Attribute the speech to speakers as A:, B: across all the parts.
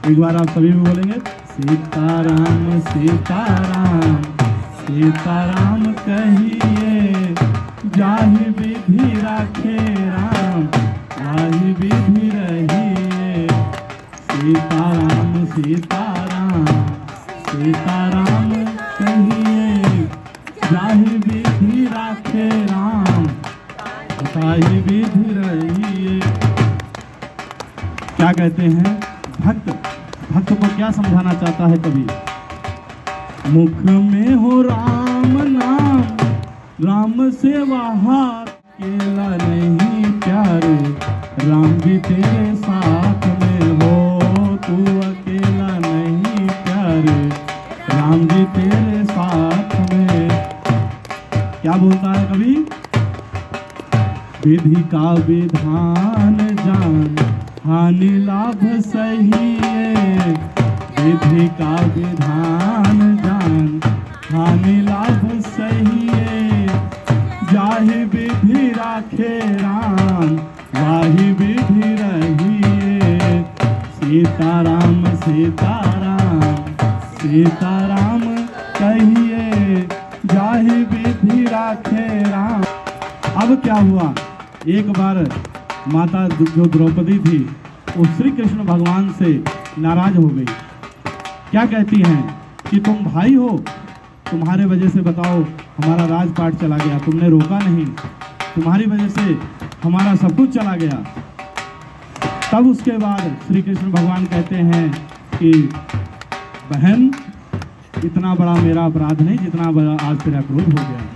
A: एक बार आप सभी भी बोलेंगे, सीताराम सीताराम सीताराम कहिए, जाहि विधि राखे राम ताहि विधि रहिए। सीताराम सीताराम सीताराम कहिए, जाहि विधि राखे राम ताहि विधि रहिए। क्या कहते हैं? भक्त को क्या समझाना चाहता है कवि? मुख में हो राम नाम, राम सेवा हाथ, अकेला नहीं प्यारे, राम भी तेरे साथ में हो। तू अकेला नहीं प्यारे, राम भी तेरे साथ में। क्या बोलता है कवि? विधि का विधान जान, हानि लाभ सही है। विधि का विधान जान, हानि लाभ सही है। जाहि विधि राखे राम वाहि विधि रहिए। सीताराम सीताराम सीताराम कहिए, जाहि विधि राखे राम। अब क्या हुआ? एक बार माता जो द्रौपदी थी वो श्री कृष्ण भगवान से नाराज हो गई। क्या कहती हैं कि तुम भाई हो, तुम्हारे वजह से बताओ हमारा राजपाट चला गया, तुमने रोका नहीं, तुम्हारी वजह से हमारा सब कुछ चला गया। तब उसके बाद श्री कृष्ण भगवान कहते हैं कि बहन, इतना बड़ा मेरा अपराध नहीं जितना बड़ा आज तेरा क्रोध हो गया है।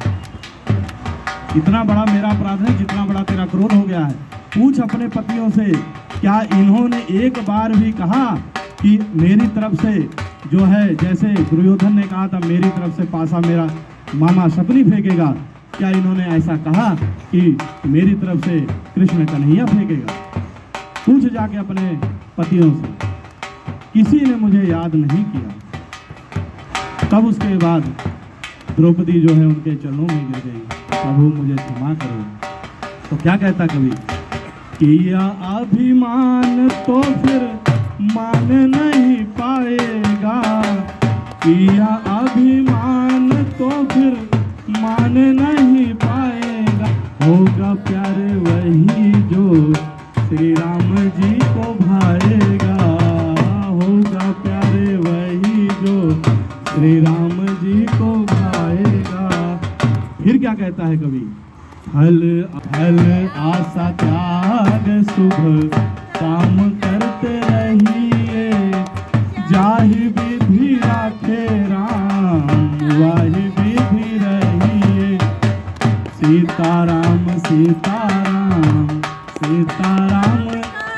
A: इतना बड़ा मेरा अपराध नहीं जितना बड़ा तेरा क्रोध हो गया है। पूछ अपने पतियों से, क्या इन्होंने एक बार भी कहा कि मेरी तरफ से जो है, जैसे दुर्योधन ने कहा था मेरी तरफ से पासा मेरा मामा शकुनी फेंकेगा, क्या इन्होंने ऐसा कहा कि मेरी तरफ से कृष्ण कन्हैया फेंकेगा? पूछ जाके अपने पतियों से, किसी ने मुझे याद नहीं किया। तब उसके बाद द्रौपदी जो है उनके चरणों में गिर गई, प्रभु मुझे क्षमा करो। तो क्या कहता कवि? किया अभिमान तो फिर मान नहीं पाएगा। किया अभिमान तो फिर मान नहीं पाएगा। होगा प्यारे वही जो श्री राम जी को भाएगा। होगा प्यारे वही जो श्री राम जी को भाएगा। फिर क्या कहता है कवि? फल फल आशा त्याग शुभ काम करते रहिए। जाहि विधि राखे राम वाहि विधि रहिए। सीताराम सीताराम सीताराम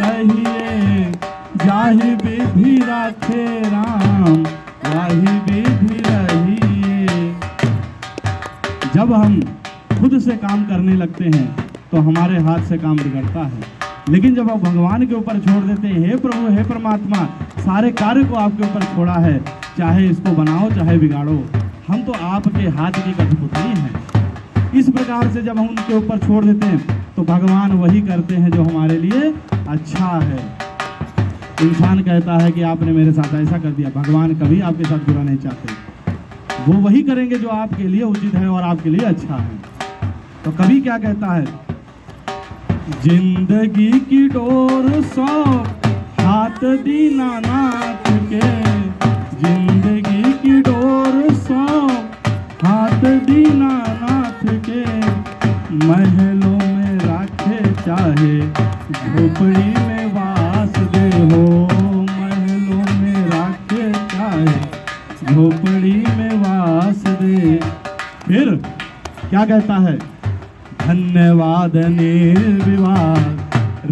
A: कहिए, जाहि विधि राखे राम वाहि विधि रहिए। जब हम खुद से काम करने लगते हैं तो हमारे हाथ से काम बिगड़ता है, लेकिन जब आप भगवान के ऊपर छोड़ देते हैं, हे प्रभु हे परमात्मा, सारे कार्य को आपके ऊपर छोड़ा है, चाहे इसको बनाओ चाहे बिगाड़ो, हम तो आपके हाथ की कठपुतली हैं। इस प्रकार से जब हम उनके ऊपर छोड़ देते हैं तो भगवान वही करते हैं जो हमारे लिए अच्छा है। इंसान कहता है कि आपने मेरे साथ ऐसा कर दिया, भगवान कभी आपके साथ बुरा नहीं चाहते। वो वही करेंगे जो आपके लिए उचित है और आपके लिए अच्छा है। तो कवि क्या कहता है? जिंदगी की डोर सौ हाथ दीनानाथ के। जिंदगी की डोर सौ हाथ दीनानाथ के। महलों में राखे चाहे झोपड़ी में वास दे हो। महलों में राखे चाहे झोपड़ी में वास दे। फिर क्या कहता है? धन्यवाद निर्विवाद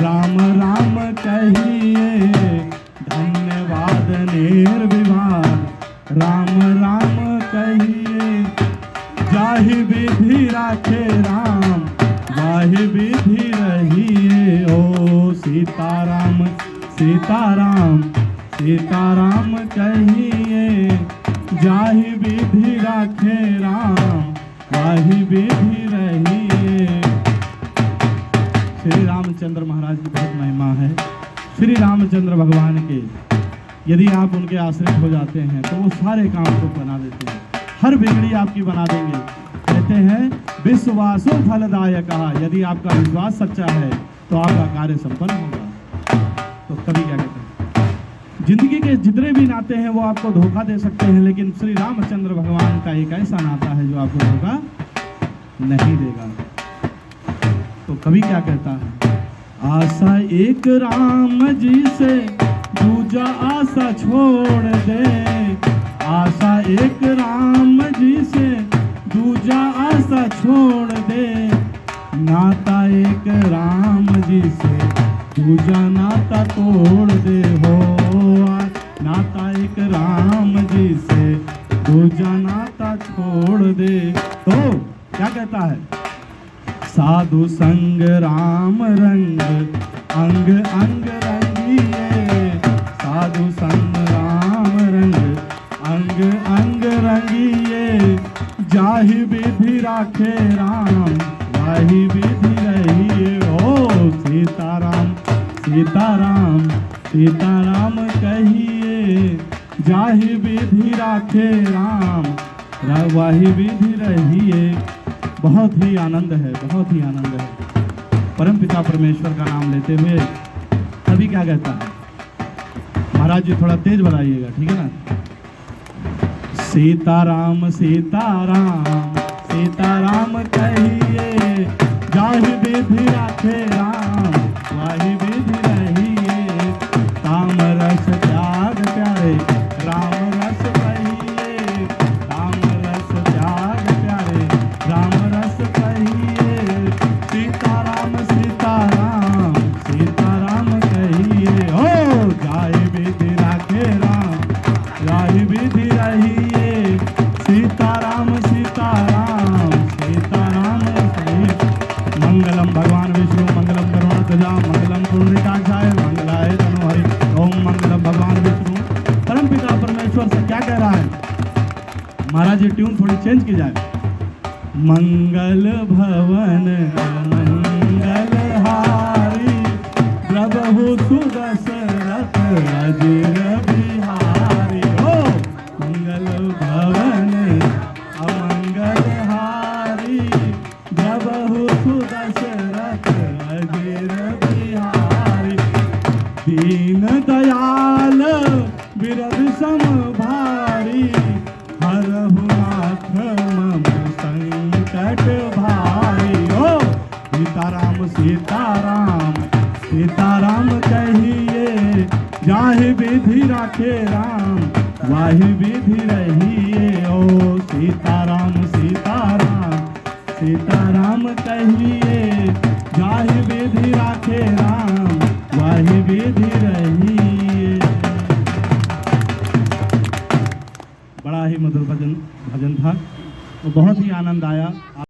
A: राम राम कहिए। धन्यवाद निर्विवाद राम राम कहिए। जाहि विधि राखे राम वाहि विधि रहिए। ओ सीताराम सीताराम सीताराम कहिए। जाहि विधि राखे राम वाहि विधि रहिए। श्री रामचंद्र महाराज की बहुत महिमा है। श्री रामचंद्र भगवान के यदि आप उनके आश्रित हो जाते हैं तो वो सारे काम को बना देते हैं, हर बिगड़ी आपकी बना देंगे। कहते हैं विश्वासो फलदायक, यदि आपका विश्वास सच्चा है तो आपका कार्य संपन्न होगा। तो कभी क्या कहते हैं, जिंदगी के जितने भी नाते हैं वो आपको धोखा दे सकते हैं, लेकिन श्री रामचंद्र भगवान का एक ऐसा नाता है जो आपको धोखा नहीं देगा। तो कवि क्या कहता है, आशा एक राम जी से दूजा आशा छोड़ दे, आशा एक राम जी से दूजा आशा छोड़ दे, नाता एक राम जी से दूजा नाता तोड़ दे हो, नाता एक राम जी से दूजा नाता छोड़ दे। तो क्या कहता है, साधु संग राम रंग अंग अंग रंगिए, साधु संग राम रंग अंग अंग रंगिए, जाहि विधि राखे राम वाहि विधि रहिए। ओ सीताराम सीताराम सीताराम कहिए, जाहि विधि राखे राम वाहि विधि रहिए। बहुत ही आनंद है, बहुत ही आनंद है। परम पिता परमेश्वर का नाम लेते हुए तभी क्या कहता है, महाराज जी थोड़ा तेज बढ़ाइएगा, ठीक है ना। सीताराम सीताराम सीताराम कहिए, जाहि विधि राखे राम वाहि विधि रहिए, काम रस त्याग प्यारे राम रस कहिए, राम रस त्याग प्यारे राम रस कहिए, सीताराम सीताराम सीताराम कहिए। ओ जाहि विधि राखे राम वाहि विधि रहिए, सीताराम सीताराम सीताराम कहिए। मंगलम भगवान विष्णु मंगलम करुणाध्वजा मंगलम पुंडरीकाक्षाय मंगलाय तनोहरि। ओम मंगलम भगवान विष्णु। परम पिता परमेश्वर से क्या कह रहा है महाराज, ये ट्यून थोड़ी चेंज की जाए। मंगल भवन मंगल हारी, प्रभु सुदशरथ अजिर बिहारी। ओ मंगल भवन अमंगल हारी, प्रभु सुदशरथ अजिर बिहारी, दीन दयाल बिरध सम भारी, हरहु नाथ मम संकट भारी। ओ सीताराम सीताराम सीताराम कहिए, जाहि विधि राखे राम वाहि विधि रहिए। ओ सीताराम सीताराम सीताराम कहिए, जाहि विधि राखे राम वाहि विधि रहिए। बड़ा ही मधुर भजन था, तो बहुत ही आनंद आया।